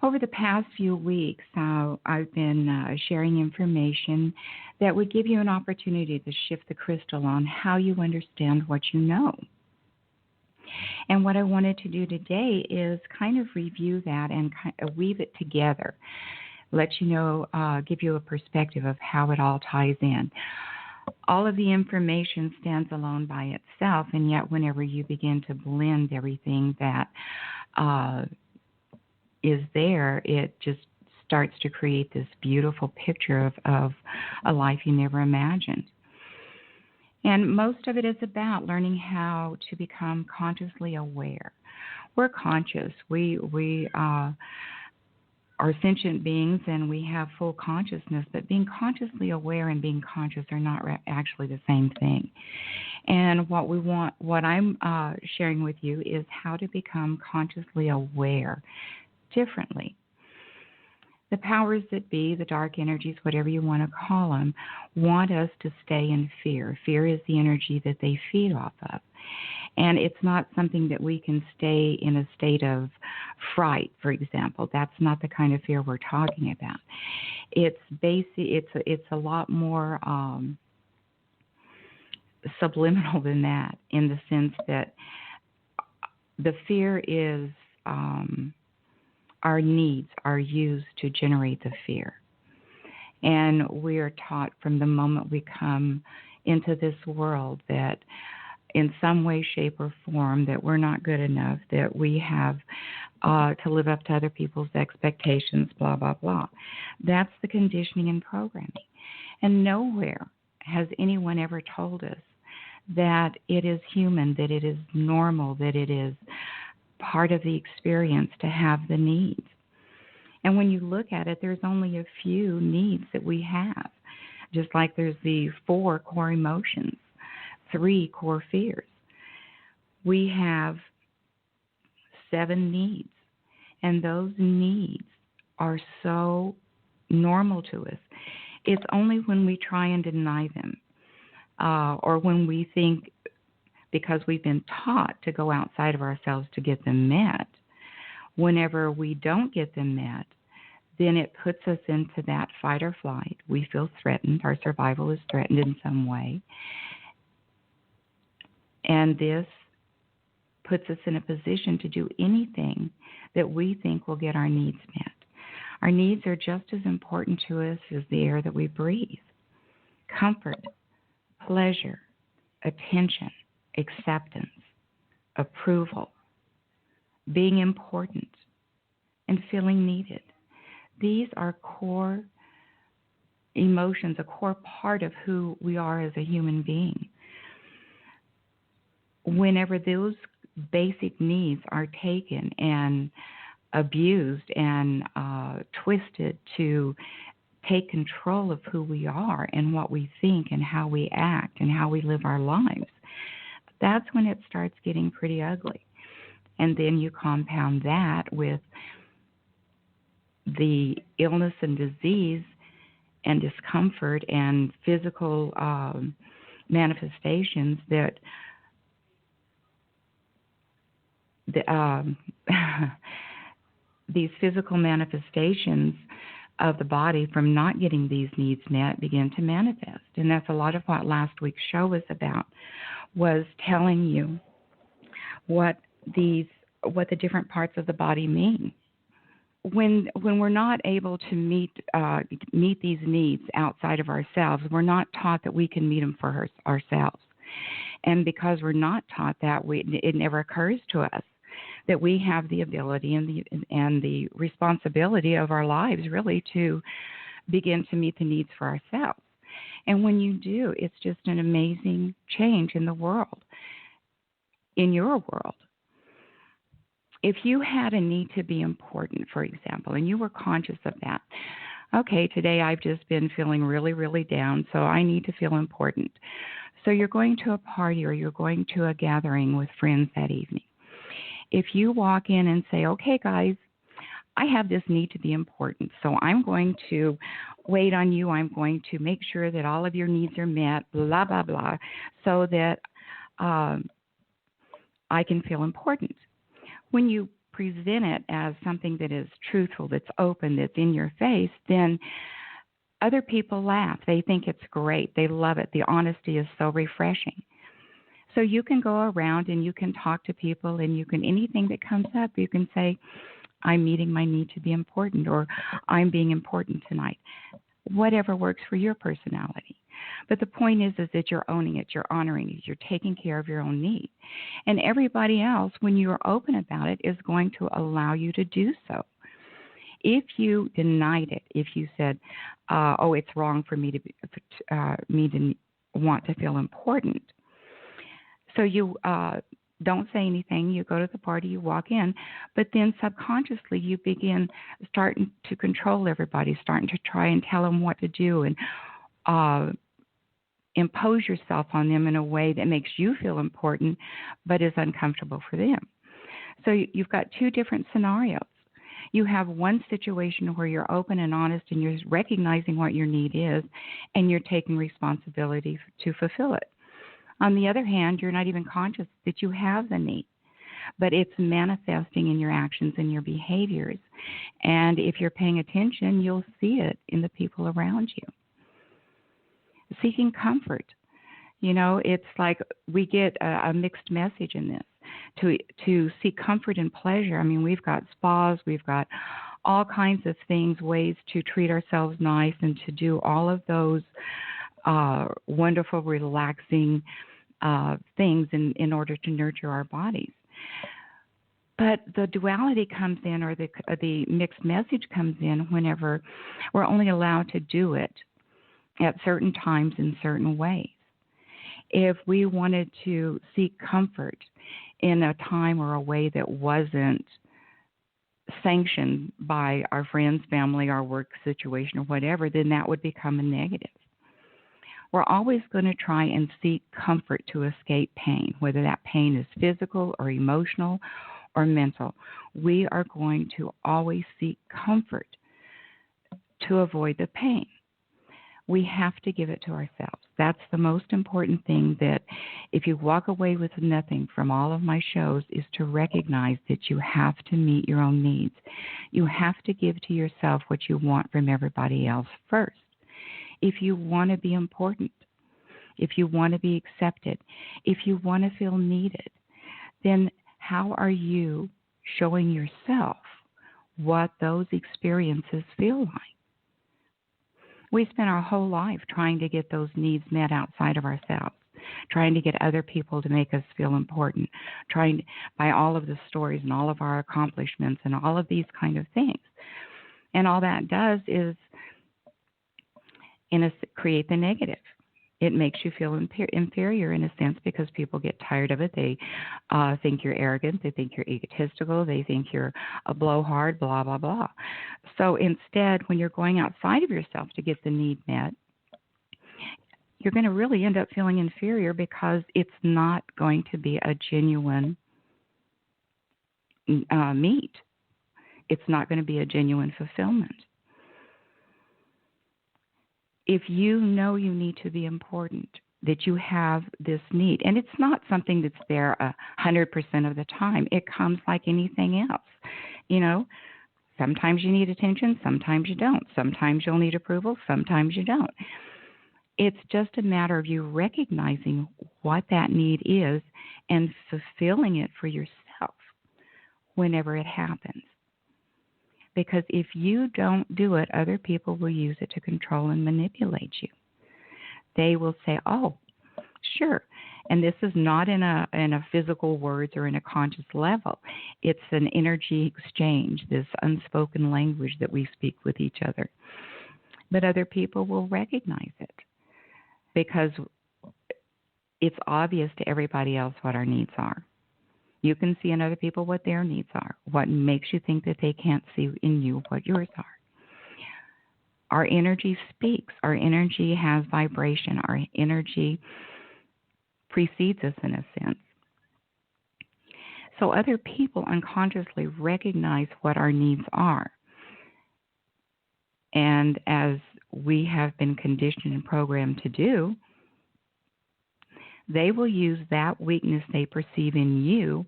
Over the past few weeks, I've been sharing information that would give you an opportunity to shift the crystal on how you understand what you know. And what I wanted to do today is kind of review that and weave it together, let you know, give you a perspective of how it all ties in. All of the information stands alone by itself, and yet whenever you begin to blend everything that is there, it just starts to create this beautiful picture of a life you never imagined. And most of it is about learning how to become consciously aware. We're conscious. We are sentient beings, and we have full consciousness, but being consciously aware and being conscious are not actually the same thing. And what I'm sharing with you is how to become consciously aware differently. The powers that be, the dark energies, whatever you want to call them, want us to stay in fear. Fear is the energy that they feed off of. And it's not something that we can stay in a state of fright, for example. That's not the kind of fear we're talking about. It's a lot more subliminal than that, in the sense that the fear is our needs are used to generate the fear. And we are taught from the moment we come into this world that in some way, shape, or form that we're not good enough, that we have to live up to other people's expectations, blah, blah, blah. That's the conditioning and programming. And nowhere has anyone ever told us that it is human, that it is normal, that it is part of the experience to have the needs. And when you look at it, there's only a few needs that we have, just like there's the 4 core emotions, 3 core fears. We have 7 needs, and those needs are so normal to us. It's only when we try and deny them, or when we think, because we've been taught to go outside of ourselves to get them met, whenever we don't get them met, then it puts us into that fight or flight. We feel threatened. Our survival is threatened in some way. And this puts us in a position to do anything that we think will get our needs met. Our needs are just as important to us as the air that we breathe. Comfort, pleasure, attention, acceptance, approval, being important, and feeling needed. These are core emotions, a core part of who we are as a human being. Whenever those basic needs are taken and abused and twisted to take control of who we are and what we think and how we act and how we live our lives, that's when it starts getting pretty ugly. And then you compound that with the illness and disease and discomfort and physical manifestations that these physical manifestations of the body from not getting these needs met begin to manifest. And that's a lot of what last week's show was about, was telling you what the different parts of the body mean. When we're not able to meet these needs outside of ourselves, we're not taught that we can meet them for ourselves. And because we're not taught that, it never occurs to us that we have the ability and the responsibility of our lives really to begin to meet the needs for ourselves. And when you do, it's just an amazing change in the world, in your world. If you had a need to be important, for example, and you were conscious of that, okay, today I've just been feeling really, really down, so I need to feel important. So you're going to a party or you're going to a gathering with friends that evening. If you walk in and say, okay, guys, I have this need to be important, so I'm going to wait on you. I'm going to make sure that all of your needs are met, blah, blah, blah, so that I can feel important. When you present it as something that is truthful, that's open, that's in your face, then other people laugh. They think it's great. They love it. The honesty is so refreshing. So you can go around and you can talk to people, and you can, anything that comes up, you can say, I'm meeting my need to be important, or I'm being important tonight. Whatever works for your personality. But the point is that you're owning it, you're honoring it, you're taking care of your own need. And everybody else, when you're open about it, is going to allow you to do so. If you denied it, if you said, "Oh, it's wrong for me to want to feel important," so you don't say anything. You go to the party, you walk in, but then subconsciously you begin starting to control everybody, starting to try and tell them what to do, and impose yourself on them in a way that makes you feel important, but is uncomfortable for them. So you've got two different scenarios. You have one situation where you're open and honest, and you're recognizing what your need is, and you're taking responsibility to fulfill it. On the other hand, you're not even conscious that you have the need, but it's manifesting in your actions and your behaviors. And if you're paying attention, you'll see it in the people around you. Seeking comfort. You know, it's like we get a mixed message in this. To seek comfort and pleasure, I mean, we've got spas, we've got all kinds of things, ways to treat ourselves nice and to do all of those wonderful, relaxing things in order to nurture our bodies. But the duality comes in, or the mixed message comes in, whenever we're only allowed to do it at certain times in certain ways. If we wanted to seek comfort in a time or a way that wasn't sanctioned by our friends, family, our work situation, or whatever, then that would become a negative. We're always going to try and seek comfort to escape pain, whether that pain is physical or emotional or mental. We are going to always seek comfort to avoid the pain. We have to give it to ourselves. That's the most important thing, that if you walk away with nothing from all of my shows, is to recognize that you have to meet your own needs. You have to give to yourself what you want from everybody else first. If you want to be important, if you want to be accepted, if you want to feel needed, then how are you showing yourself what those experiences feel like? We spend our whole life trying to get those needs met outside of ourselves, trying to get other people to make us feel important, trying by all of the stories and all of our accomplishments and all of these kind of things. And all that does is create the negative. It makes you feel inferior in a sense, because people get tired of it. They think you're arrogant. They think you're egotistical. They think you're a blowhard, blah, blah, blah. So instead, when you're going outside of yourself to get the need met, you're going to really end up feeling inferior, because it's not going to be a genuine meet. It's not going to be a genuine fulfillment. If you know you need to be important, that you have this need, and it's not something that's there 100% of the time. It comes like anything else. You know, sometimes you need attention, sometimes you don't. Sometimes you'll need approval, sometimes you don't. It's just a matter of you recognizing what that need is and fulfilling it for yourself whenever it happens. Because if you don't do it, other people will use it to control and manipulate you. They will say, "Oh, sure." And this is not in a physical words or in a conscious level. It's an energy exchange, this unspoken language that we speak with each other. But other people will recognize it, because it's obvious to everybody else what our needs are. You can see in other people what their needs are, what makes you think that they can't see in you what yours are. Our energy speaks. Our energy has vibration. Our energy precedes us in a sense. So other people unconsciously recognize what our needs are. And as we have been conditioned and programmed to do, they will use that weakness they perceive in you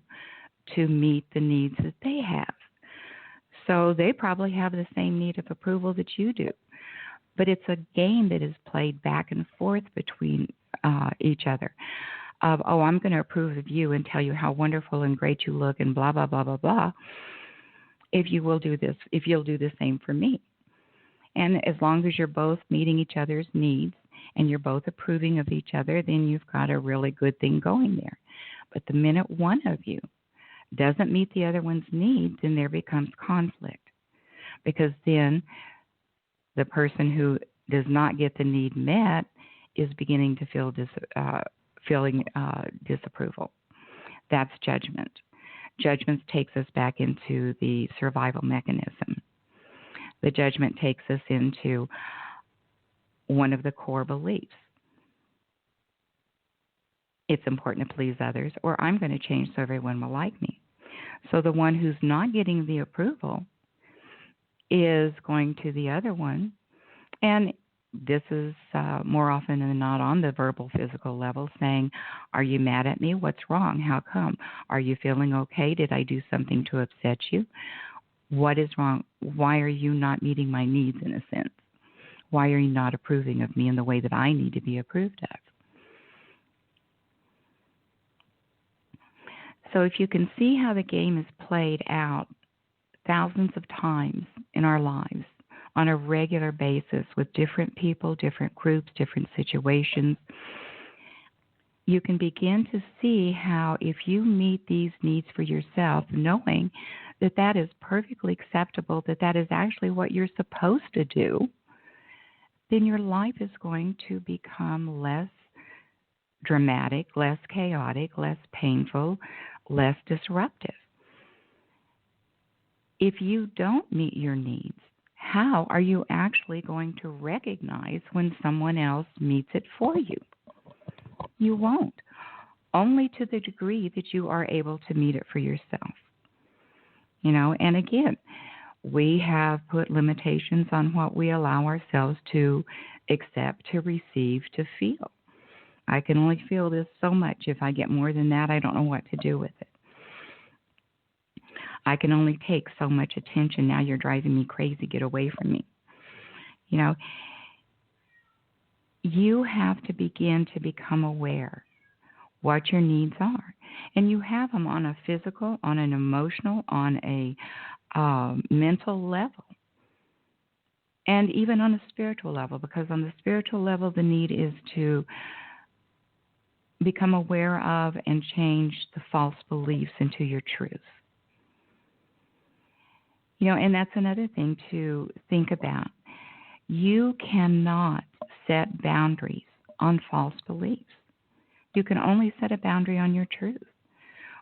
to meet the needs that they have. So they probably have the same need of approval that you do. But it's a game that is played back and forth between each other of, oh, I'm going to approve of you and tell you how wonderful and great you look and blah, blah, blah, blah, blah. If you will do this, if you'll do the same for me. And as long as you're both meeting each other's needs and you're both approving of each other, then you've got a really good thing going there. But the minute one of you doesn't meet the other one's needs, then there becomes conflict. Because then the person who does not get the need met is beginning to feel disapproval. That's judgment. Judgment takes us back into the survival mechanism. The judgment takes us into one of the core beliefs. It's important to please others, or I'm going to change so everyone will like me. So the one who's not getting the approval is going to the other one, and this is more often than not on the verbal, physical level, saying, are you mad at me? What's wrong? How come? Are you feeling okay? Did I do something to upset you? What is wrong? Why are you not meeting my needs in a sense? Why are you not approving of me in the way that I need to be approved of? So if you can see how the game is played out thousands of times in our lives on a regular basis with different people, different groups, different situations, you can begin to see how if you meet these needs for yourself, knowing that that is perfectly acceptable, that that is actually what you're supposed to do, then your life is going to become less dramatic, less chaotic, less painful, less disruptive. If you don't meet your needs, how are you actually going to recognize when someone else meets it for you? You won't, only to the degree that you are able to meet it for yourself. And again, we have put limitations on what we allow ourselves to accept, to receive, to feel. I can only feel this so much. If I get more than that, I don't know what to do with it. I can only take so much attention. Now you're driving me crazy. Get away from me. You have to begin to become aware what your needs are. And you have them on a physical, on an emotional, on a mental level, and even on a spiritual level, because on the spiritual level, the need is to become aware of and change the false beliefs into your truth. And that's another thing to think about. You cannot set boundaries on false beliefs. You can only set a boundary on your truth.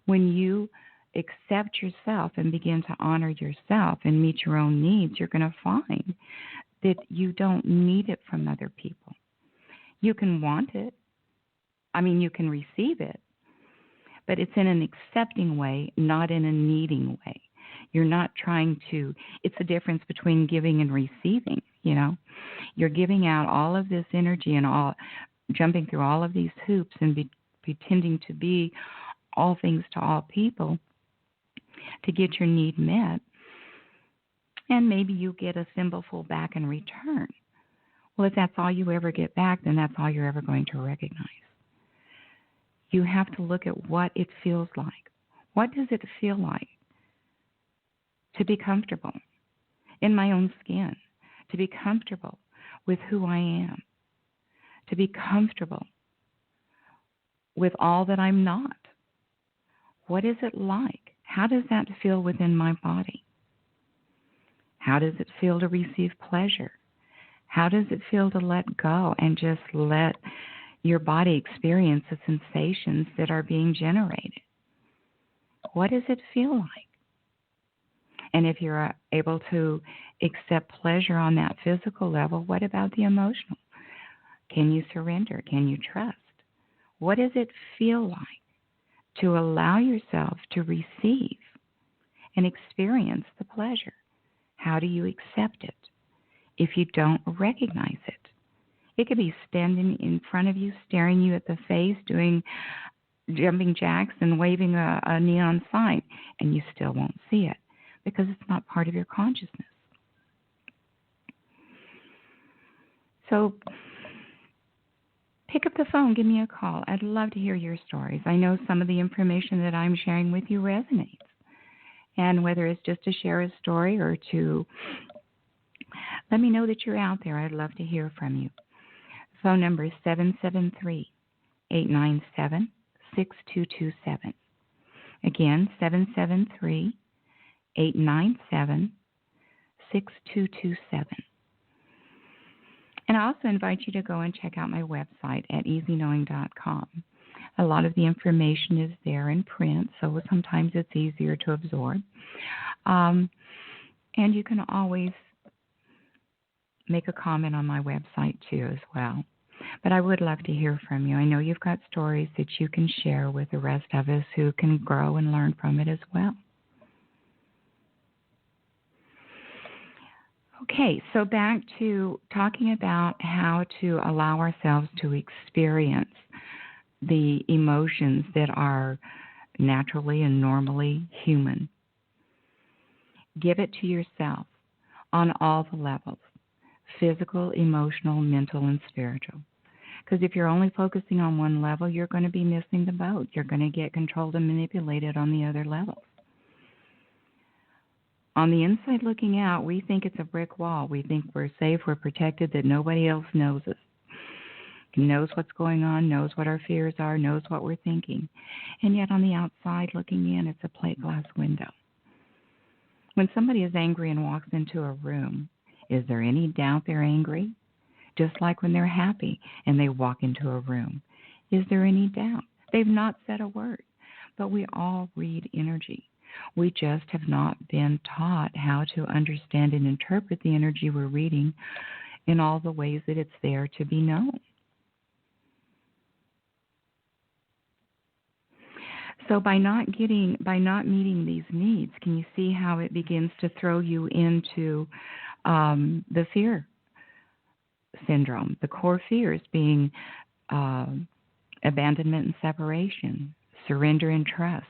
When you accept yourself and begin to honor yourself and meet your own needs, you're going to find that you don't need it from other people. You can want it. You can receive it, but it's in an accepting way, not in a needing way. You're not trying to, it's the difference between giving and receiving, You're giving out all of this energy and all, jumping through all of these hoops and pretending to be all things to all people to get your need met. And maybe you get a thimbleful back in return. Well, if that's all you ever get back, then that's all you're ever going to recognize. You have to look at what it feels like. What does it feel like to be comfortable in my own skin, to be comfortable with who I am, to be comfortable with all that I'm not? What is it like? How does that feel within my body? How does it feel to receive pleasure? How does it feel to let go and just let your body experience the sensations that are being generated? What does it feel like? And if you're able to accept pleasure on that physical level, what about the emotional? Can you surrender? Can you trust? What does it feel like to allow yourself to receive and experience the pleasure? How do you accept it if you don't recognize it? It could be standing in front of you, staring you at the face, doing jumping jacks and waving a neon sign, and you still won't see it because it's not part of your consciousness. So pick up the phone, give me a call. I'd love to hear your stories. I know some of the information that I'm sharing with you resonates. And whether it's just to share a story or to let me know that you're out there, I'd love to hear from you. Phone number is 773-897-6227. Again, 773-897-6227. And I also invite you to go and check out my website at easyknowing.com. A lot of the information is there in print, so sometimes it's easier to absorb. And you can always make a comment on my website too as well. But I would love to hear from you. I know you've got stories that you can share with the rest of us who can grow and learn from it as well. Okay, so back to talking about how to allow ourselves to experience the emotions that are naturally and normally human. Give it to yourself on all the levels, physical, emotional, mental, and spiritual. Because if you're only focusing on one level, you're going to be missing the boat. You're going to get controlled and manipulated on the other levels. On the inside looking out, we think it's a brick wall. We think we're safe, we're protected, that nobody else knows us, knows what's going on, knows what our fears are, knows what we're thinking. And yet on the outside looking in, it's a plate glass window. When somebody is angry and walks into a room, is there any doubt they're angry? Just like when they're happy and they walk into a room. Is there any doubt? They've not said a word, but we all read energy. We just have not been taught how to understand and interpret the energy we're reading in all the ways that it's there to be known. So by not meeting these needs, can you see how it begins to throw you into the fear syndrome? The core fears being abandonment and separation, surrender and trust,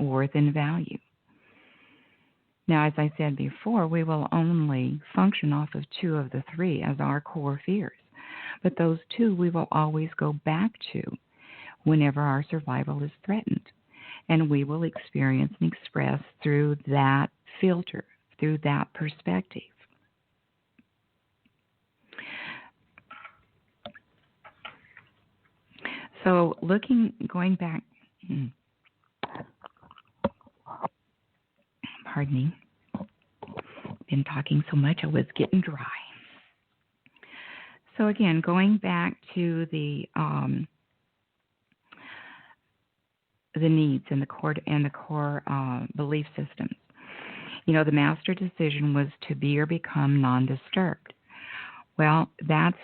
worth and value. Now, as I said before, we will only function off of two of the three as our core fears. But those two we will always go back to whenever our survival is threatened. And we will experience and express through that filter, through that perspective. So going back, pardon me, been talking so much I was getting dry. So again, going back to the needs and the core belief systems. You know, the master decision was to be or become non-disturbed. Well, that's,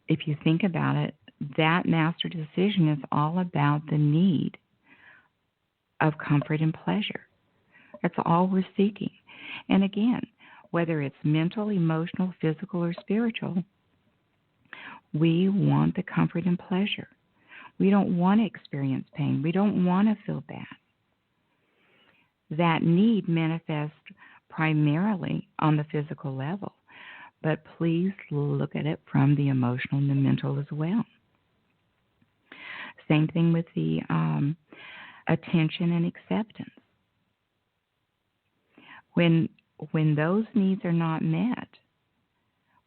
if you think about it, that master decision is all about the need of comfort and pleasure. That's all we're seeking. And again, whether it's mental, emotional, physical, or spiritual, we want the comfort and pleasure. We don't want to experience pain. We don't want to feel bad. That need manifests primarily on the physical level, but please look at it from the emotional and the mental as well. Same thing with the attention and acceptance. When those needs are not met,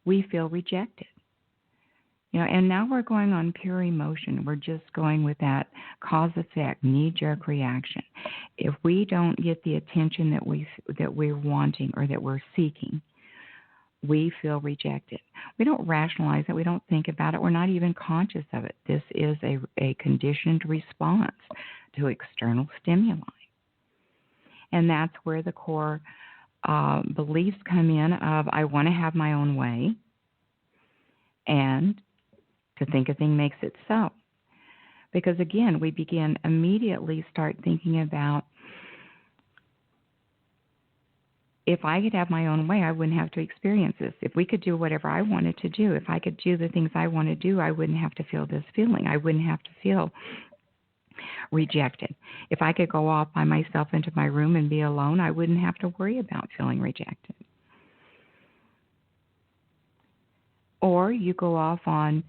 we feel rejected. You know, and now we're going on pure emotion. We're just going with that cause-effect, knee-jerk reaction. If we don't get the attention that we're wanting or that we're seeking, we feel rejected. We don't rationalize it. We don't think about it. We're not even conscious of it. This is a conditioned response to external stimuli. And that's where the core beliefs come in of I want to have my own way, and to think a thing makes it so. Because again, we begin immediately start thinking about, if I could have my own way, I wouldn't have to experience this. If we could do whatever I wanted to do, if I could do the things I want to do, I wouldn't have to feel this feeling. I wouldn't have to feel rejected. If I could go off by myself into my room and be alone, I wouldn't have to worry about feeling rejected. Or you go off on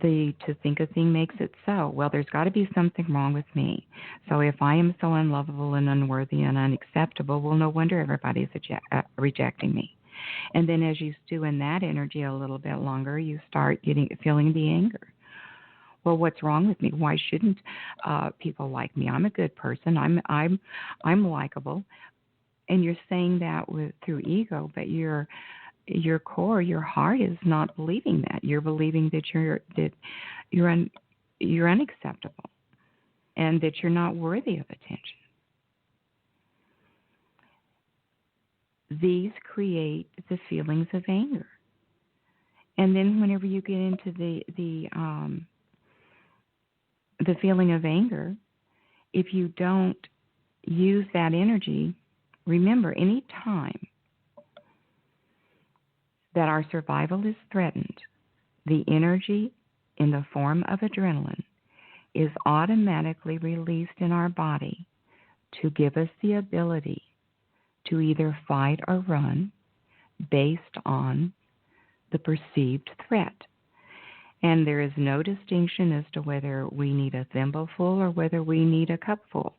the to think a thing makes it so. Well, there's got to be something wrong with me. So if I am so unlovable and unworthy and unacceptable, well, no wonder everybody's rejecting me. And then as you stew in that energy a little bit longer, you start feeling the anger. Well, what's wrong with me? Why shouldn't people like me? I'm a good person. I'm likable. And you're saying that through ego, but your core, your heart is not believing that. You're believing that you're unacceptable and that you're not worthy of attention. These create the feelings of anger. And then whenever you get into the feeling of anger, if you don't use that energy, remember, any time that our survival is threatened, the energy in the form of adrenaline is automatically released in our body to give us the ability to either fight or run based on the perceived threat. And there is no distinction as to whether we need a thimbleful or whether we need a cupful.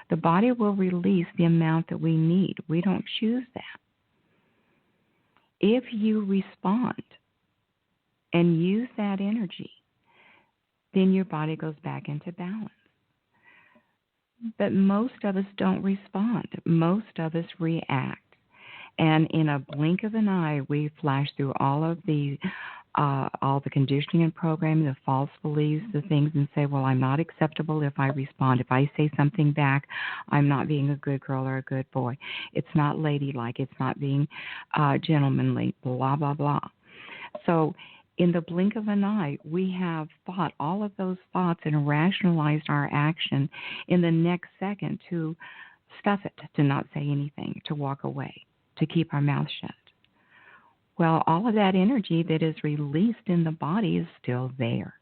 The body will release the amount that we need. We don't choose that. If you respond and use that energy, then your body goes back into balance. But most of us don't respond. Most of us react. And in a blink of an eye, we flash through all the conditioning and programming, the false beliefs, the things, and say, well, I'm not acceptable if I respond. If I say something back, I'm not being a good girl or a good boy. It's not ladylike. It's not being gentlemanly, blah, blah, blah. So in the blink of an eye, we have thought all of those thoughts and rationalized our action in the next second to stuff it, to not say anything, to walk away, to keep our mouth shut. Well, all of that energy that is released in the body is still there.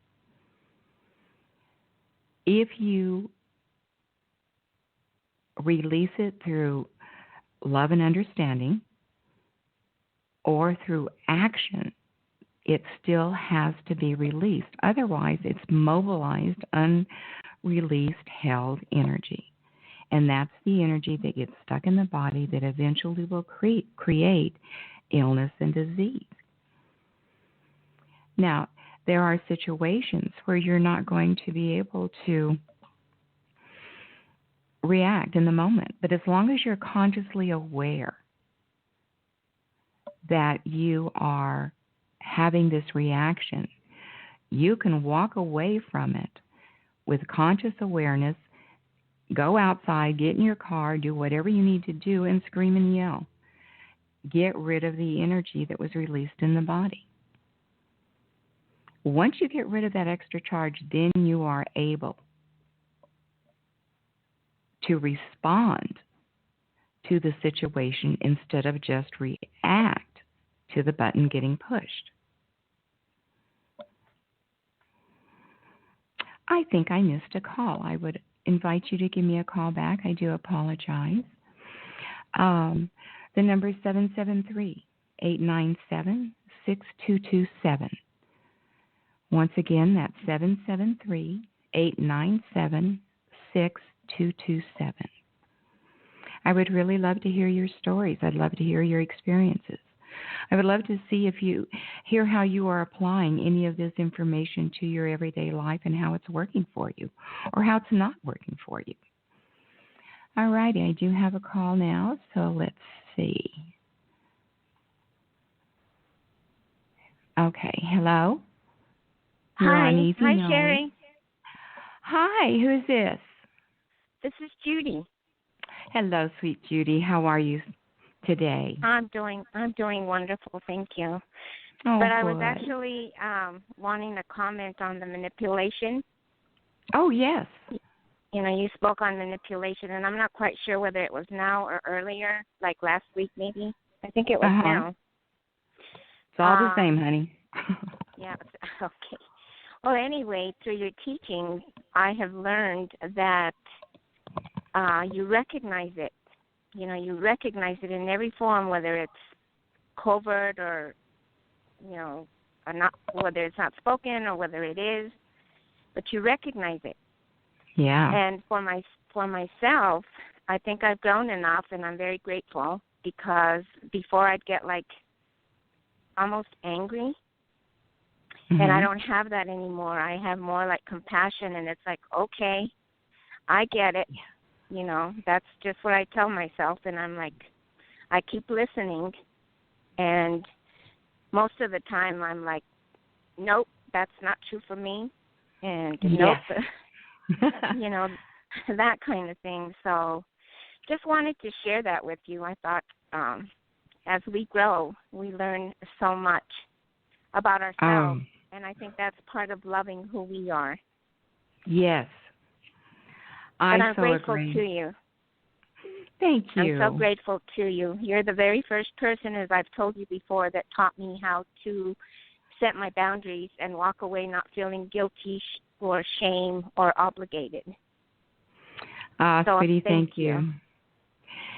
If you release it through love and understanding or through action, it still has to be released. Otherwise, it's mobilized, unreleased, held energy. And that's the energy that gets stuck in the body that eventually will create illness and disease. Now, there are situations where you're not going to be able to react in the moment. But as long as you're consciously aware that you are having this reaction, you can walk away from it with conscious awareness, go outside, get in your car, do whatever you need to do, and scream and yell. Get rid of the energy that was released in the body. Once you get rid of that extra charge, then you are able to respond to the situation instead of just react to the button getting pushed. I think I missed a call. I would invite you to give me a call back. I do apologize. The number is 773-897-6227. Once again, that's 773-897-6227. I would really love to hear your stories. I'd love to hear your experiences. I would love to see if you hear how you are applying any of this information to your everyday life and how it's working for you or how it's not working for you. All righty, I do have a call now, so let's see. Okay, hello? Hi, Sherry. Hi, who's this? This is Judy. Hello, sweet Judy. How are you today? I'm doing wonderful, thank you. Oh, but I good. was actually wanting to comment on the manipulation. Oh, yes. You know, you spoke on manipulation, and I'm not quite sure whether it was now or earlier, like last week maybe. I think it was now. It's all the same, honey. Yeah, okay. Well, anyway, through your teachings, I have learned that you recognize it. You know, you recognize it in every form, whether it's covert or, you know, or not, whether it's not spoken or whether it is, but you recognize it. Yeah. And for myself, I think I've grown enough, and I'm very grateful, because before I'd get like almost angry, and I don't have that anymore. I have more like compassion, and it's like, okay, I get it. You know, that's just what I tell myself, and I'm like, I keep listening, and most of the time I'm like, nope, that's not true for me, and nope, you know, that kind of thing. So just wanted to share that with you. I thought as we grow, we learn so much about ourselves, and I think that's part of loving who we are. Yes. I'm so grateful agree. to you. Thank you. I'm so grateful to you. You're the very first person, as I've told you before, that taught me how to set my boundaries and walk away not feeling guilty or shame or obligated. So sweetie, thank you.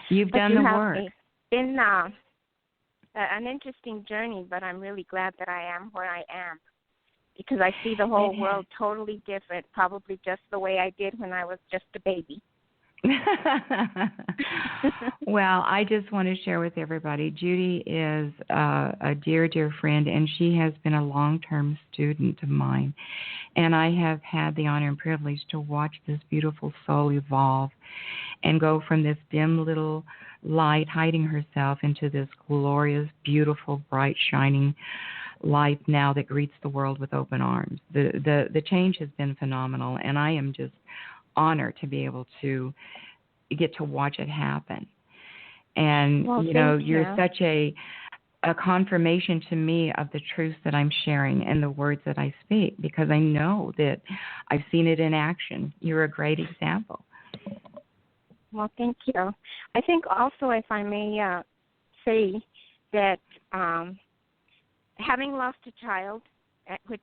You've done the work. It's been an interesting journey, but I'm really glad that I am where I am, because I see the whole world totally different, probably just the way I did when I was just a baby. Well, I just want to share with everybody, Judy is a dear, dear friend, and she has been a long-term student of mine. And I have had the honor and privilege to watch this beautiful soul evolve and go from this dim little light hiding herself into this glorious, beautiful, bright, shining light now that greets the world with open arms. The change has been phenomenal, and I am just honored to be able to get to watch it happen. And, you're such a confirmation to me of the truths that I'm sharing and the words that I speak, because I know that I've seen it in action. You're a great example. Well, thank you. I think also, if I may say that having lost a child, which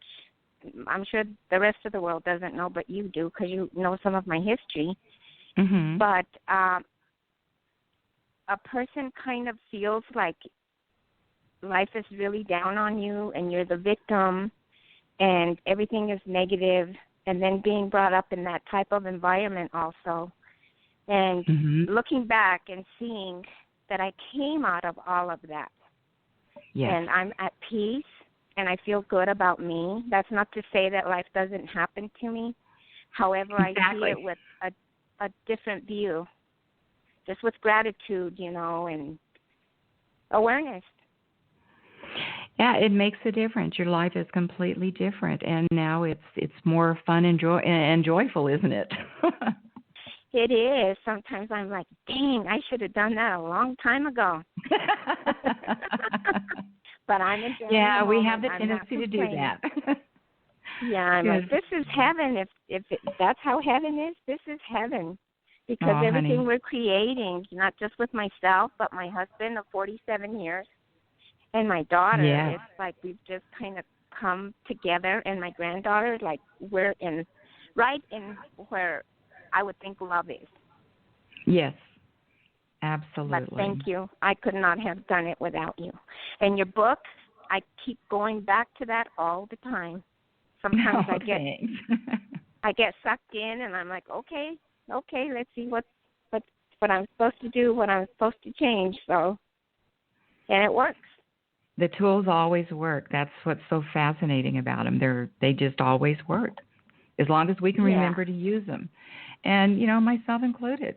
I'm sure the rest of the world doesn't know, but you do, because you know some of my history. Mm-hmm. But a person kind of feels like life is really down on you and you're the victim and everything is negative, and then being brought up in that type of environment also. And looking back and seeing that I came out of all of that. Yes. And I'm at peace and I feel good about me. That's not to say that life doesn't happen to me. However, exactly. I see it with a different view, just with gratitude, and awareness. Yeah, it makes a difference. Your life is completely different, and now it's more fun and joyful, isn't it? It is. Sometimes I'm like, dang, I should have done that a long time ago. But I'm enjoying the moment. We have the tendency to do that. Yeah, I'm like, this is heaven. If that's how heaven is, this is heaven. Because everything honey. We're creating, not just with myself, but my husband of 47 years and my daughter, It's like we've just kind of come together, and my granddaughter, like we're right in where I would think love is. Yes, absolutely. But thank you. I could not have done it without you. And your book, I keep going back to that all the time. Sometimes I get sucked in, and I'm like, okay, let's see what I'm supposed to do, what I'm supposed to change. So, and it works. The tools always work. That's what's so fascinating about them. They just always work, as long as we can remember to use them, and myself included.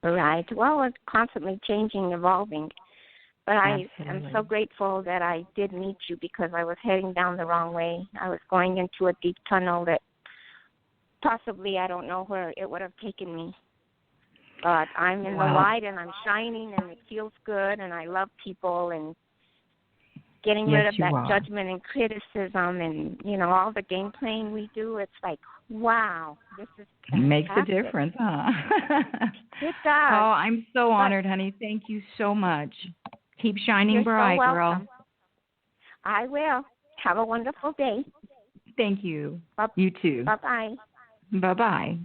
Right. Well, it's constantly changing, evolving. But I Absolutely. am so grateful that I did meet you, because I was heading down the wrong way. I was going into a deep tunnel that possibly I don't know where it would have taken me. But I'm in the light, and I'm shining, and it feels good, and I love people, and getting rid of that judgment and criticism and, all the game playing we do. It's like, wow, this is fantastic. It makes a difference, huh? It does. Oh, I'm so honored, honey. Thank you so much. Keep shining bright, so girl. I will. Have a wonderful day. Thank you. Bye- You too. Bye-bye. Bye-bye.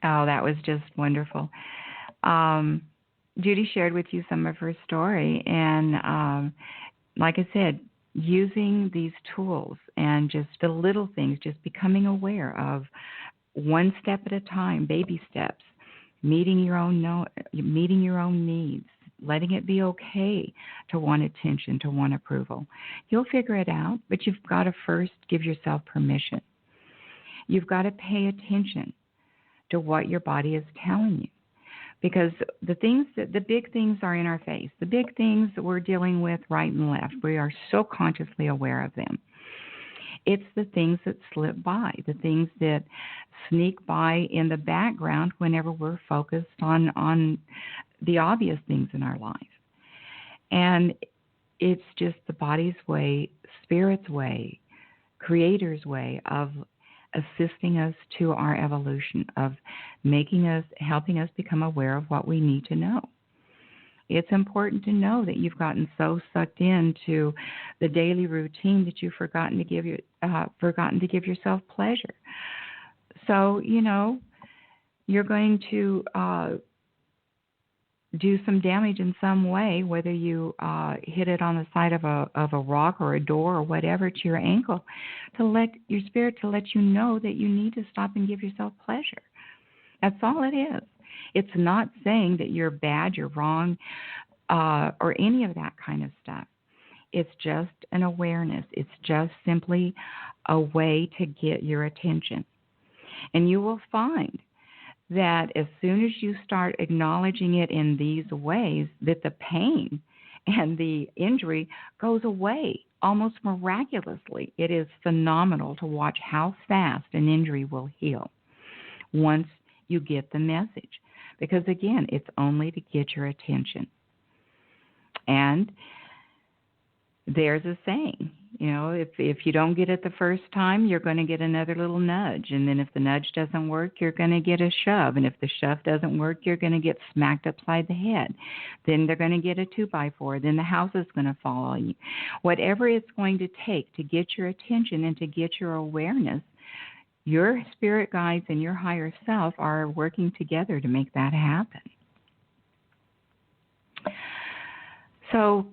Oh, that was just wonderful. Judy shared with you some of her story, and like I said, using these tools and just the little things, just becoming aware of one step at a time, baby steps, meeting your own needs, letting it be okay to want attention, to want approval. You'll figure it out, but you've got to first give yourself permission. You've got to pay attention to what your body is telling you. Because the big things are in our face. The big things that we're dealing with right and left, we are so consciously aware of them. It's the things that slip by, the things that sneak by in the background whenever we're focused on the obvious things in our life. And it's just the body's way, spirit's way, creator's way of assisting us to our evolution, of helping us become aware of what we need to know. It's important to know that you've gotten so sucked into the daily routine that you've forgotten to give yourself pleasure. So, you're going to do some damage in some way, whether you hit it on the side of a rock or a door or whatever to your ankle, to let your spirit to let you know that you need to stop and give yourself pleasure. That's all it is. It's not saying that you're bad, you're wrong, or any of that kind of stuff. It's just an awareness. It's just simply a way to get your attention. And you will find that as soon as you start acknowledging it in these ways, that the pain and the injury goes away almost miraculously. It is phenomenal to watch how fast an injury will heal once you get the message. Because, again, it's only to get your attention. And there's a saying, if you don't get it the first time, you're going to get another little nudge. And then if the nudge doesn't work, you're going to get a shove. And if the shove doesn't work, you're going to get smacked upside the head. Then they're going to get a 2x4. Then the house is going to fall on you. Whatever it's going to take to get your attention and to get your awareness, your spirit guides and your higher self are working together to make that happen. So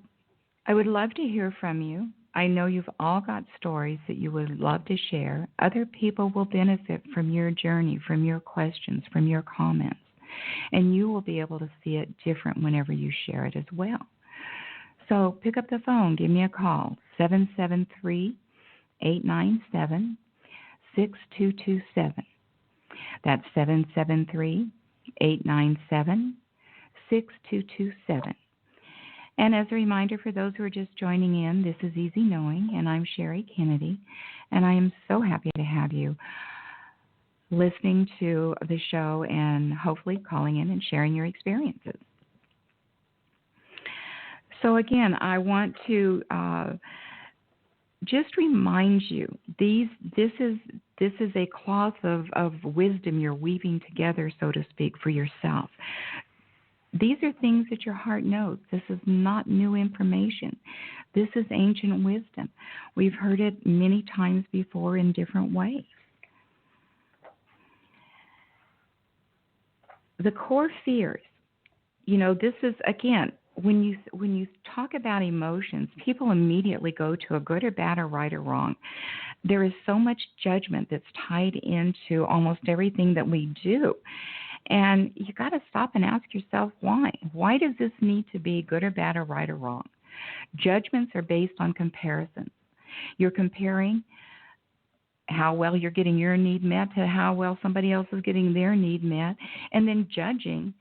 I would love to hear from you. I know you've all got stories that you would love to share. Other people will benefit from your journey, from your questions, from your comments. And you will be able to see it different whenever you share it as well. So pick up the phone. Give me a call, 773-897-6227. That's 773-897-6227. And as a reminder for those who are just joining in, this is Easy Knowing, and I'm Sherry Kennedy, and I am so happy to have you listening to the show and hopefully calling in and sharing your experiences. So again, I want to just remind you, this is a cloth of wisdom you're weaving together, so to speak, for yourself. These are things that your heart knows. This is not new information. This is ancient wisdom. We've heard it many times before in different ways. The core fears, this is, again, when you talk about emotions, people immediately go to a good or bad or right or wrong. There is so much judgment that's tied into almost everything that we do. And you got to stop and ask yourself why. Why does this need to be good or bad or right or wrong? Judgments are based on comparisons. You're comparing how well you're getting your need met to how well somebody else is getting their need met, and then judging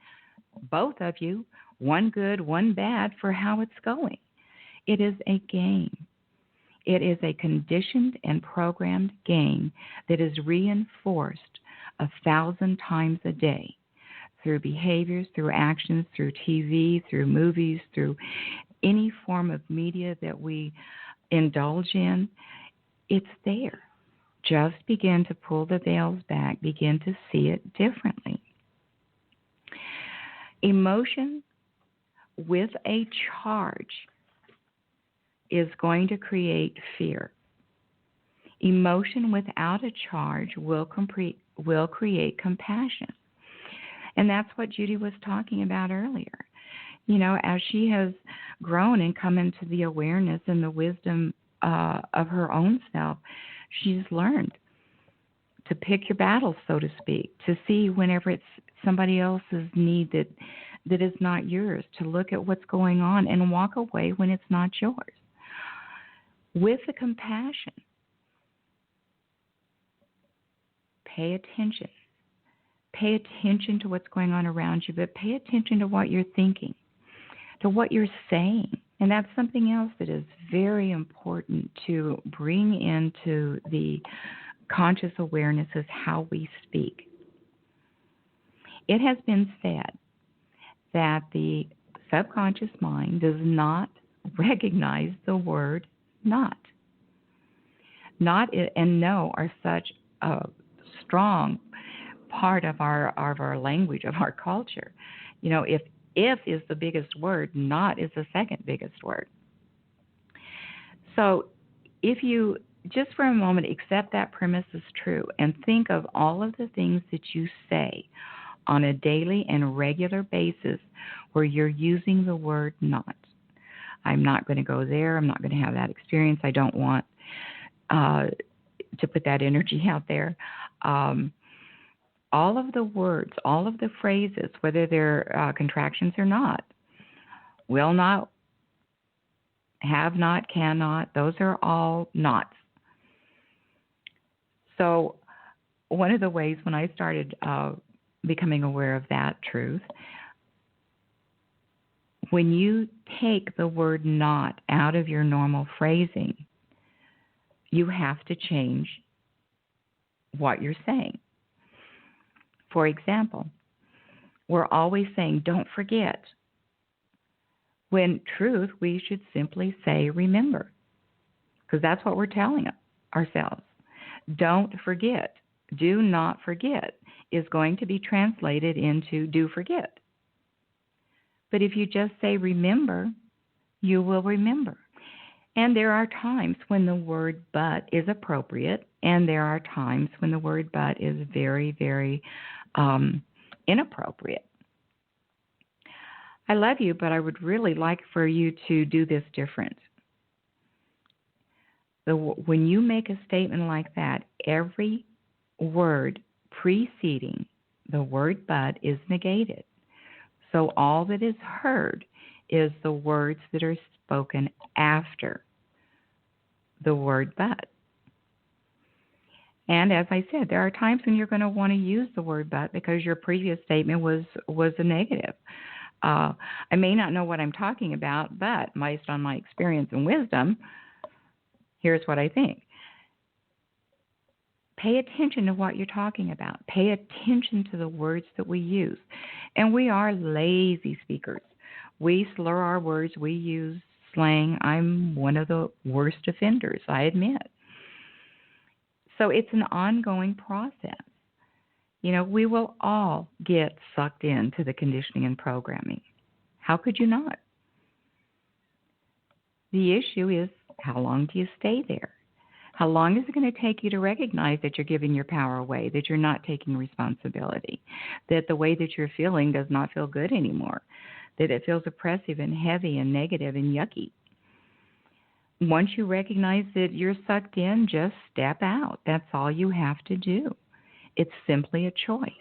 both of you, one good, one bad, for how it's going. It is a game. It is a conditioned and programmed game that is reinforced 1,000 times a day through behaviors, through actions, through TV, through movies, through any form of media that we indulge in. It's there. Just begin to pull the veils back, begin to see it differently. Emotion with a charge is going to create fear. Emotion without a charge will create compassion. And that's what Judy was talking about earlier. As she has grown and come into the awareness and the wisdom of her own self, she's learned to pick your battles, so to speak, to see whenever it's somebody else's need that is not yours, to look at what's going on and walk away when it's not yours. With the compassion, pay attention. Pay attention to what's going on around you, but pay attention to what you're thinking, to what you're saying. And that's something else that is very important to bring into the conscious awareness is how we speak. It has been said that the subconscious mind does not recognize the word not. Not and no are such a strong part of our language, of our culture. If is the biggest word, not is the second biggest word. So if you just for a moment accept that premise is true and think of all of the things that you say on a daily and regular basis where you're using the word not. I'm not going to go there. I'm not going to have that experience. I don't want to put that energy out there. All of the words, all of the phrases, whether they're contractions or not, will not, have not, cannot, those are all nots. So one of the ways when I started becoming aware of that truth, when you take the word not out of your normal phrasing, you have to change what you're saying. For example, we're always saying, don't forget. When truth, we should simply say, remember, because that's what we're telling ourselves. Don't forget. Do not forget is going to be translated into do forget. But if you just say remember, you will remember. And there are times when the word but is appropriate, and there are times when the word but is very, very inappropriate. I love you, but I would really like for you to do this different. When you make a statement like that, every word preceding the word but is negated. So all that is heard is the words that are spoken after the word but. And as I said, there are times when you're going to want to use the word but because your previous statement was a negative. I may not know what I'm talking about, but based on my experience and wisdom, here's what I think. Pay attention to what you're talking about. Pay attention to the words that we use. And we are lazy speakers. We slur our words. We use slang. I'm one of the worst offenders, I admit. So it's an ongoing process. We will all get sucked into the conditioning and programming. How could you not? The issue is, how long do you stay there? How long is it going to take you to recognize that you're giving your power away, that you're not taking responsibility, that the way that you're feeling does not feel good anymore, that it feels oppressive and heavy and negative and yucky? Once you recognize that you're sucked in, just step out. That's all you have to do. It's simply a choice.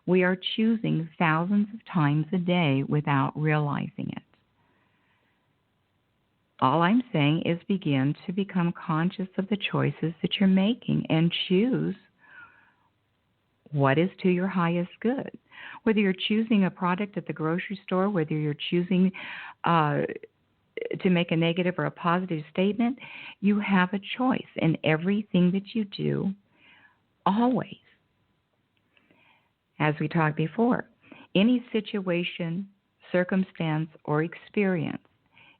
We are choosing thousands of times a day without realizing it. All I'm saying is begin to become conscious of the choices that you're making and choose what is to your highest good. Whether you're choosing a product at the grocery store, whether you're choosing to make a negative or a positive statement, you have a choice in everything that you do, always. As we talked before, any situation, circumstance, or experience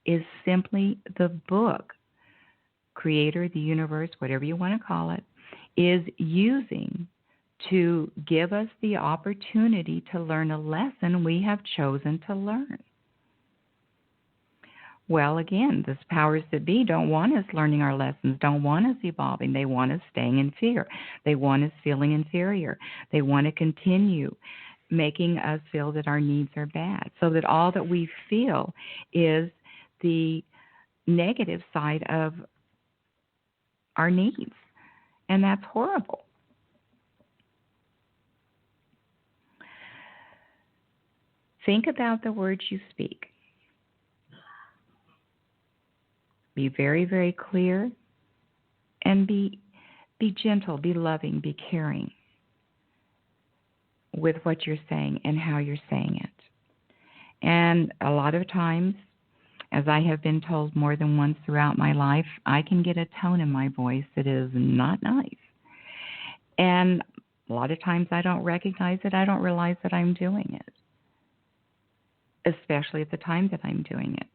is simply the book Creator, the universe, whatever you want to call it, is using to give us the opportunity to learn a lesson we have chosen to learn. Well, again, the powers that be don't want us learning our lessons, don't want us evolving. They want us staying in fear. They want us feeling inferior. They want to continue making us feel that our needs are bad, so that all that we feel is the negative side of our needs. And that's horrible. Think about the words you speak. Be very, very clear, and be gentle, be loving, be caring with what you're saying and how you're saying it. And a lot of times, as I have been told more than once throughout my life, I can get a tone in my voice that is not nice. And a lot of times I don't recognize it. I don't realize that I'm doing it, especially at the time that I'm doing it.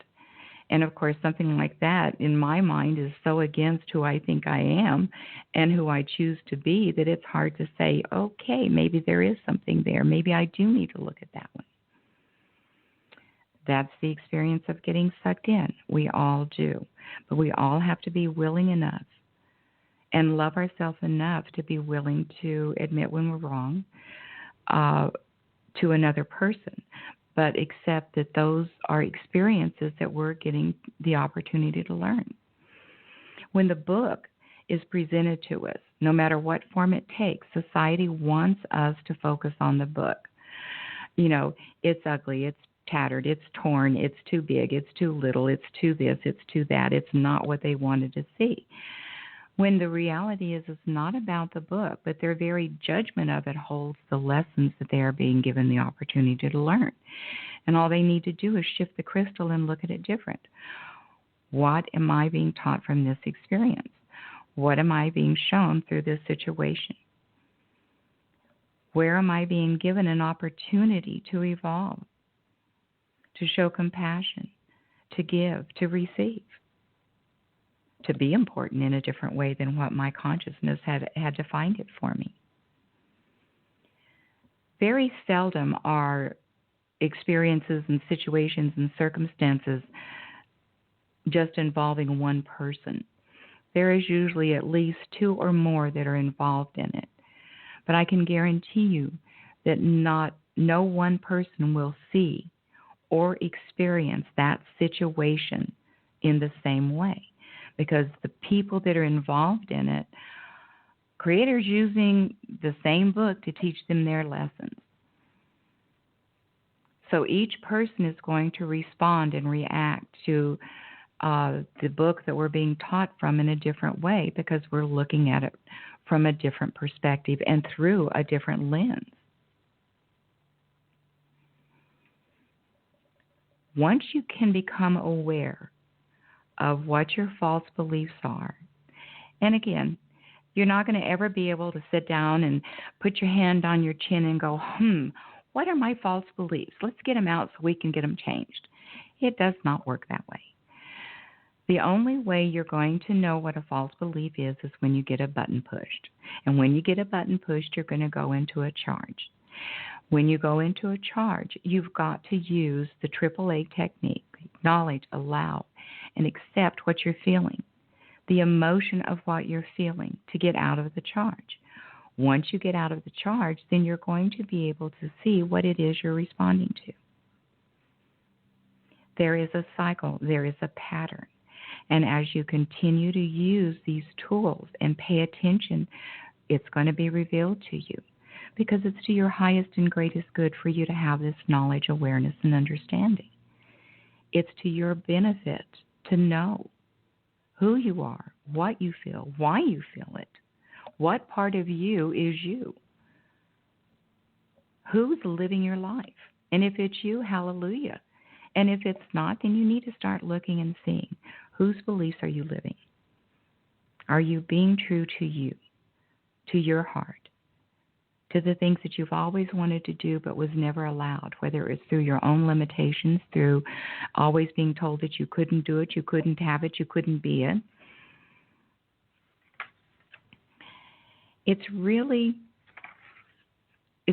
And, of course, something like that in my mind is so against who I think I am and who I choose to be that it's hard to say, okay, maybe there is something there. Maybe I do need to look at that one. That's the experience of getting sucked in. We all do. But we all have to be willing enough and love ourselves enough to be willing to admit when we're wrong to another person, but accept that those are experiences that we're getting the opportunity to learn. When the book is presented to us, no matter what form it takes, society wants us to focus on the book. You know, it's ugly, it's tattered, it's torn, it's too big, it's too little, it's too this, it's too that. It's not what they wanted to see. When the reality is it's not about the book, but their very judgment of it holds the lessons that they are being given the opportunity to learn. And all they need to do is shift the crystal and look at it different. What am I being taught from this experience? What am I being shown through this situation? Where am I being given an opportunity to evolve, to show compassion, to give, to receive, to be important in a different way than what my consciousness had defined it for me? Very seldom are experiences and situations and circumstances just involving one person. There is usually at least two or more that are involved in it. But I can guarantee you that no one person will see or experience that situation in the same way, because the people that are involved in it, creators using the same book to teach them their lessons. So each person is going to respond and react to the book that we're being taught from in a different way, because we're looking at it from a different perspective and through a different lens. Once you can become aware of what your false beliefs are, and again, you're not going to ever be able to sit down and put your hand on your chin and go, what are my false beliefs? Let's get them out so we can get them changed. It does not work that way. The only way you're going to know what a false belief is when you get a button pushed. And when you get a button pushed, you're going to go into a charge. When you go into a charge, you've got to use the AAA technique: acknowledge, allow, and accept what you're feeling, the emotion of what you're feeling, to get out of the charge. Once you get out of the charge, then you're going to be able to see what it is you're responding to. There is a cycle. There is a pattern. And as you continue to use these tools and pay attention, it's going to be revealed to you, because it's to your highest and greatest good for you to have this knowledge, awareness, and understanding. It's to your benefit to know who you are, what you feel, why you feel it, what part of you is you, who's living your life. And if it's you, hallelujah. And if it's not, then you need to start looking and seeing, whose beliefs are you living? Are you being true to you, to your heart, to the things that you've always wanted to do but was never allowed, whether it's through your own limitations, through always being told that you couldn't do it, you couldn't have it, you couldn't be it? It's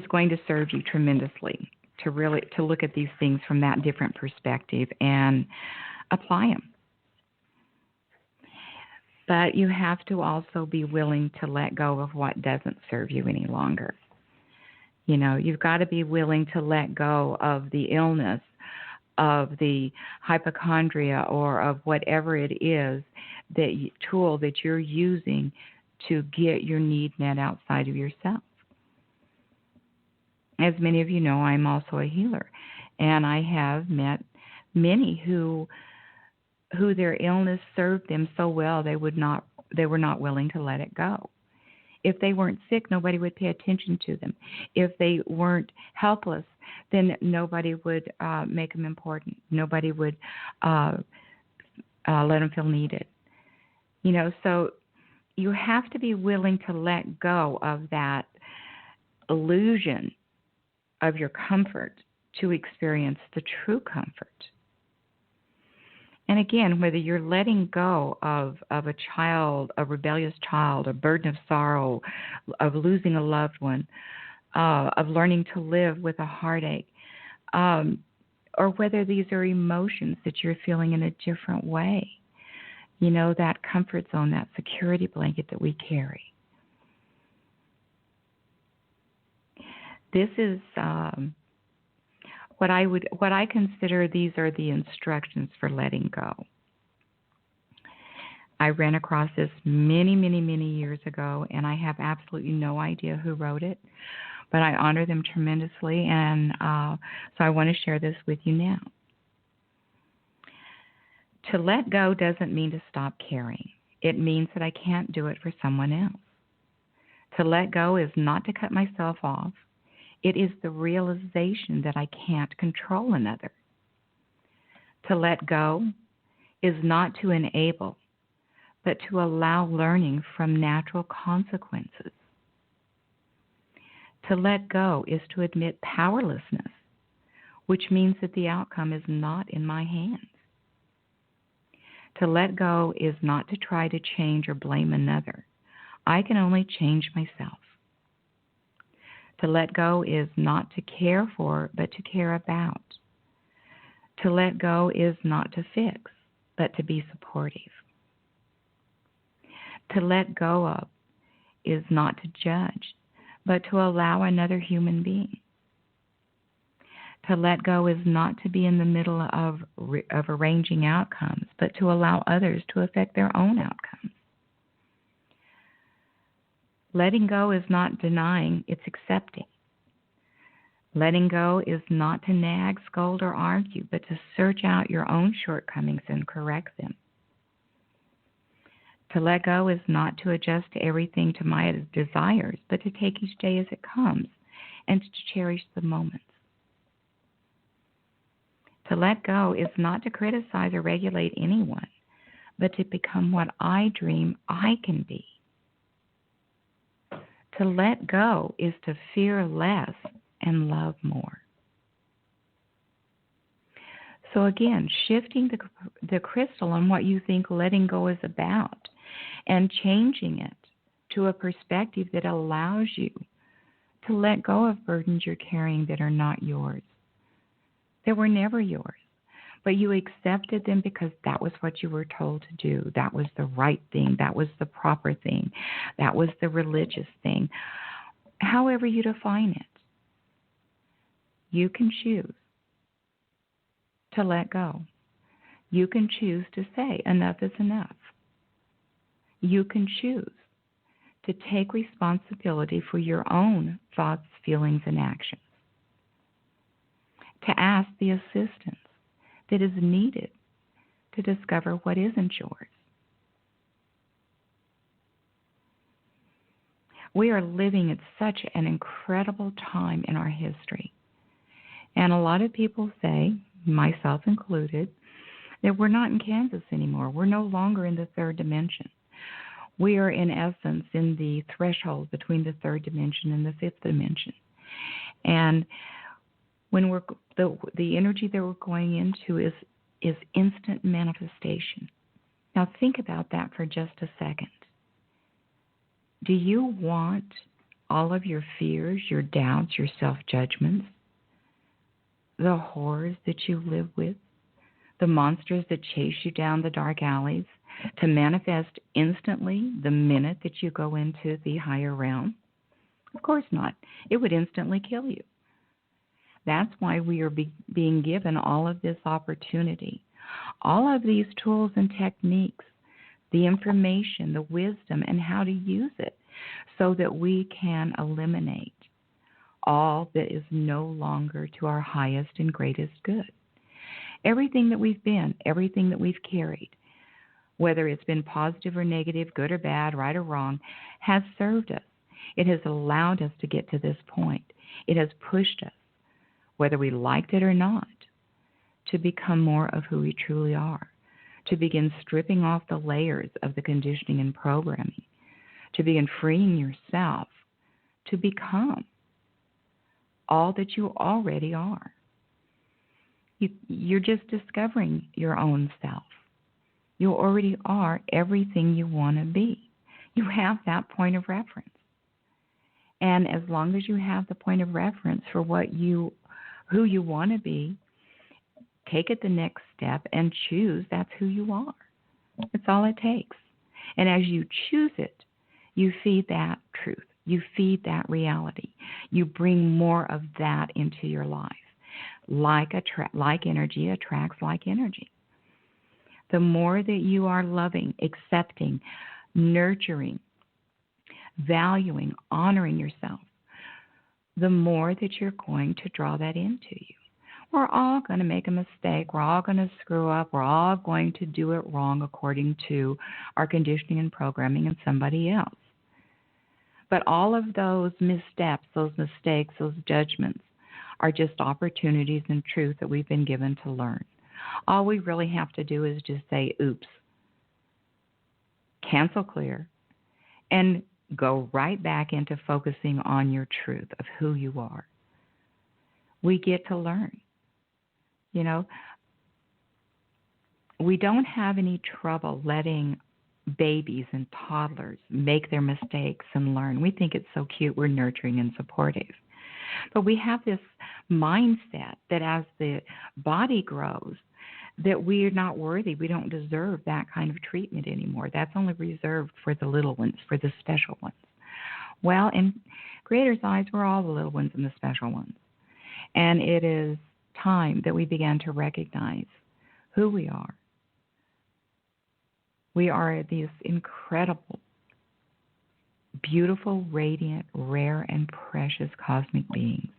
going to serve you tremendously to look at these things from that different perspective. And apply them. But you have to also be willing to let go of what doesn't serve you any longer. You know, you've got to be willing to let go of the illness, of the hypochondria, or of whatever it is tool that you're using to get your need met outside of yourself. As many of you know, I'm also a healer, and I have met many who their illness served them so well they were not willing to let it go. If they weren't sick, nobody would pay attention to them. If they weren't helpless, then nobody would make them important. Nobody would let them feel needed. You know, so you have to be willing to let go of that illusion of your comfort to experience the true comfort. And again, whether you're letting go of a child, a rebellious child, a burden of sorrow, of losing a loved one, of learning to live with a heartache, or whether these are emotions that you're feeling in a different way. You know, that comfort zone, that security blanket that we carry. This is what I consider these are the instructions for letting go. I ran across this many, many, many years ago, and I have absolutely no idea who wrote it, but I honor them tremendously, and so I want to share this with you now. To let go doesn't mean to stop caring. It means that I can't do it for someone else. To let go is not to cut myself off. It is the realization that I can't control another. To let go is not to enable, but to allow learning from natural consequences. To let go is to admit powerlessness, which means that the outcome is not in my hands. To let go is not to try to change or blame another. I can only change myself. To let go is not to care for, but to care about. To let go is not to fix, but to be supportive. To let go of is not to judge, but to allow another human being. To let go is not to be in the middle of arranging outcomes, but to allow others to affect their own outcomes. Letting go is not denying, it's accepting. Letting go is not to nag, scold, or argue, but to search out your own shortcomings and correct them. To let go is not to adjust everything to my desires, but to take each day as it comes and to cherish the moments. To let go is not to criticize or regulate anyone, but to become what I dream I can be. To let go is to fear less and love more. So again, shifting the crystal on what you think letting go is about and changing it to a perspective that allows you to let go of burdens you're carrying that are not yours. They were never yours, but you accepted them because that was what you were told to do. That was the right thing. That was the proper thing. That was the religious thing. However you define it, you can choose to let go. You can choose to say enough is enough. You can choose to take responsibility for your own thoughts, feelings, and actions. To ask the assistance that is needed to discover what isn't yours. We are living at such an incredible time in our history. And a lot of people say, myself included, that we're not in Kansas anymore. We're no longer in the third dimension. We are, in essence, in the threshold between the third dimension and the fifth dimension. And when the energy that we're going into is instant manifestation. Now think about that for just a second. Do you want all of your fears, your doubts, your self-judgments, the horrors that you live with, the monsters that chase you down the dark alleys to manifest instantly the minute that you go into the higher realm? Of course not. It would instantly kill you. That's why we are being given all of this opportunity, all of these tools and techniques, the information, the wisdom, and how to use it so that we can eliminate all that is no longer to our highest and greatest good. Everything that we've been, everything that we've carried, whether it's been positive or negative, good or bad, right or wrong, has served us. It has allowed us to get to this point. It has pushed us, whether we liked it or not, to become more of who we truly are, to begin stripping off the layers of the conditioning and programming, to begin freeing yourself to become all that you already are. You're just discovering your own self. You already are everything you want to be. You have that point of reference. And as long as you have the point of reference for who you want to be, take it the next step and choose that's who you are. That's all it takes. And as you choose it, you feed that truth. You feed that reality. You bring more of that into your life. Like energy attracts like energy. The more that you are loving, accepting, nurturing, valuing, honoring yourself, the more that you're going to draw that into you. We're all going to make a mistake. We're all going to screw up. We're all going to do it wrong according to our conditioning and programming and somebody else. But all of those missteps, those mistakes, those judgments are just opportunities and truth that we've been given to learn. All we really have to do is just say, oops, cancel clear, and go right back into focusing on your truth of who you are. We get to learn. You know, we don't have any trouble letting babies and toddlers make their mistakes and learn. We think it's so cute. We're nurturing and supportive. But we have this mindset that as the body grows, that we are not worthy. We don't deserve that kind of treatment anymore. That's only reserved for the little ones, for the special ones. Well, in Creator's eyes, we're all the little ones and the special ones. And it is time that we began to recognize who we are. We are these incredible, beautiful, radiant, rare, and precious cosmic beings.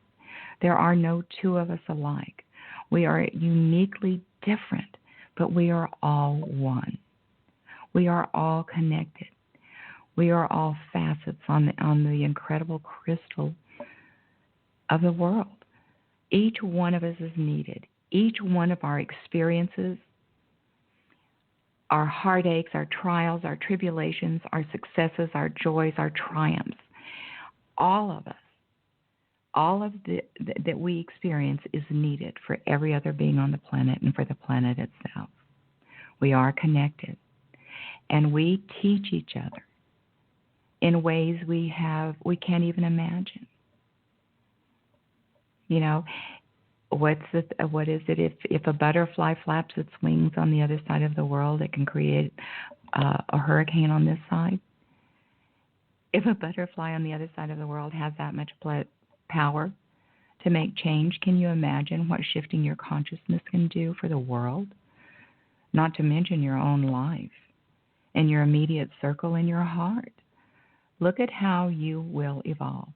There are no two of us alike. We are uniquely different, but we are all one. We are all connected. We are all facets on the incredible crystal of the world. Each one of us is needed. Each one of our experiences, our heartaches, our trials, our tribulations, our successes, our joys, our triumphs, all of us, all of that we experience is needed for every other being on the planet and for the planet itself. We are connected, and we teach each other in ways we can't even imagine. You know, what is it? If a butterfly flaps its wings on the other side of the world, it can create a hurricane on this side. If a butterfly on the other side of the world has that much power to make change, can you imagine what shifting your consciousness can do for the world? Not to mention your own life and your immediate circle and your heart. Look at how you will evolve.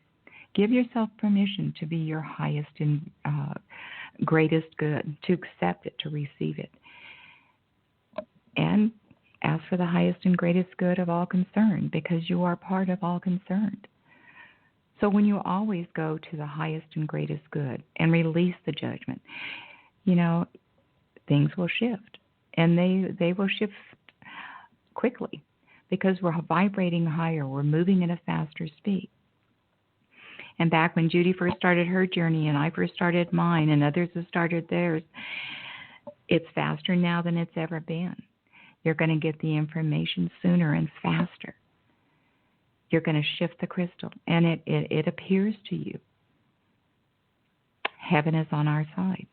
Give yourself permission to be your highest and greatest good, to accept it, to receive it. And ask for the highest and greatest good of all concerned, because you are part of all concerned. So when you always go to the highest and greatest good and release the judgment, you know, things will shift. And they will shift quickly because we're vibrating higher. We're moving at a faster speed. And back when Judy first started her journey and I first started mine and others have started theirs, it's faster now than it's ever been. You're going to get the information sooner and faster. You're going to shift the crystal, and it appears to you. Heaven is on our side.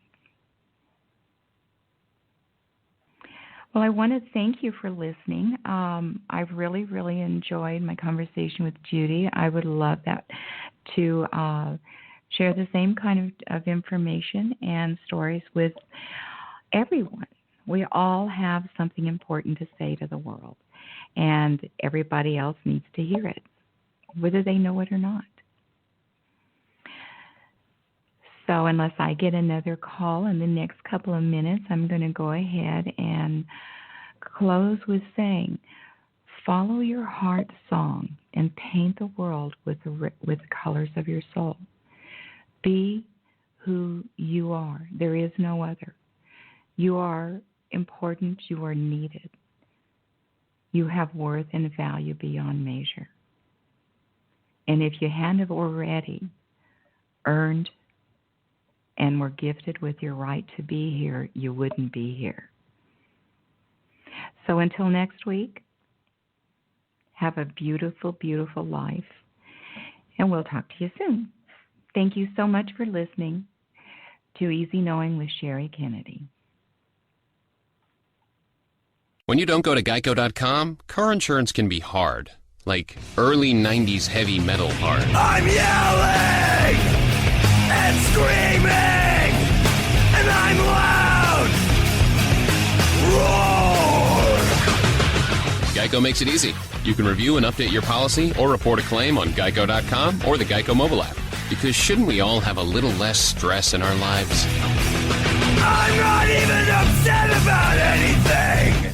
Well, I want to thank you for listening. I've really, really enjoyed my conversation with Judy. I would love that to share the same kind of information and stories with everyone. We all have something important to say to the world, and everybody else needs to hear it, whether they know it or not. So unless I get another call in the next couple of minutes, I'm going to go ahead and close with saying, follow your heart's song and paint the world with the colors of your soul. Be who you are. There is no other. You are important. You are needed. You have worth and value beyond measure. And if you hadn't already earned and were gifted with your right to be here, you wouldn't be here. So until next week, have a beautiful, beautiful life, and we'll talk to you soon. Thank you so much for listening to Easy Knowing with Sherry Kennedy. When you don't go to Geico.com, car insurance can be hard, like early 90s heavy metal hard. I'm yelling and screaming, and I'm loud. Roar! Geico makes it easy. You can review and update your policy or report a claim on Geico.com or the Geico mobile app. Because shouldn't we all have a little less stress in our lives? I'm not even upset about anything.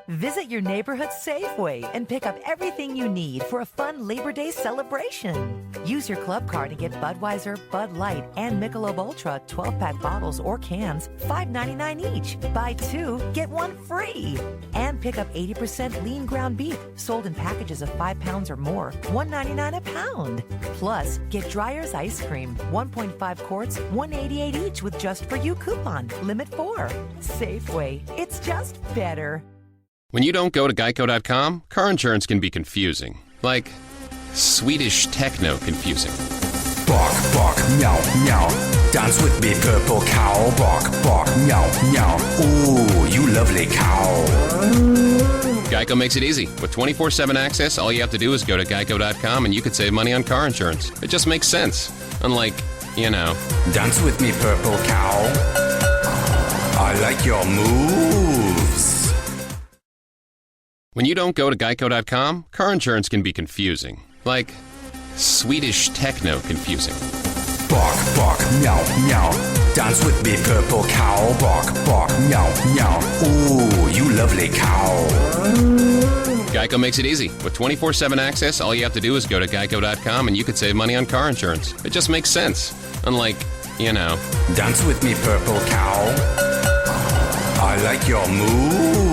Visit your neighborhood Safeway and pick up everything you need for a fun Labor Day celebration. Use your club card to get Budweiser, Bud Light, and Michelob Ultra 12-pack bottles or cans, $5.99 each. Buy 2, get 1 free. And pick up 80% lean ground beef sold in packages of 5 pounds or more, $1.99 a pound. Plus, get Dreyer's ice cream, 1.5 quarts, $1.88 each with Just For You coupon, limit 4. Safeway, it's just better. When you don't go to Geico.com, car insurance can be confusing. Like Swedish techno confusing. Bark, bark, meow, meow. Dance with me, purple cow. Bark, bark, meow, meow. Ooh, you lovely cow. Geico makes it easy. With 24/7 access, all you have to do is go to Geico.com and you could save money on car insurance. It just makes sense. Unlike, Dance with me, purple cow. I like your moves. When you don't go to Geico.com, car insurance can be confusing. Like Swedish techno confusing. Bark, bark, meow, meow. Dance with me, purple cow. Bark, bark, meow, meow. Ooh, you lovely cow. Geico makes it easy. With 24/7 access, all you have to do is go to Geico.com and you could save money on car insurance. It just makes sense. Unlike, Dance with me, purple cow. I like your moves.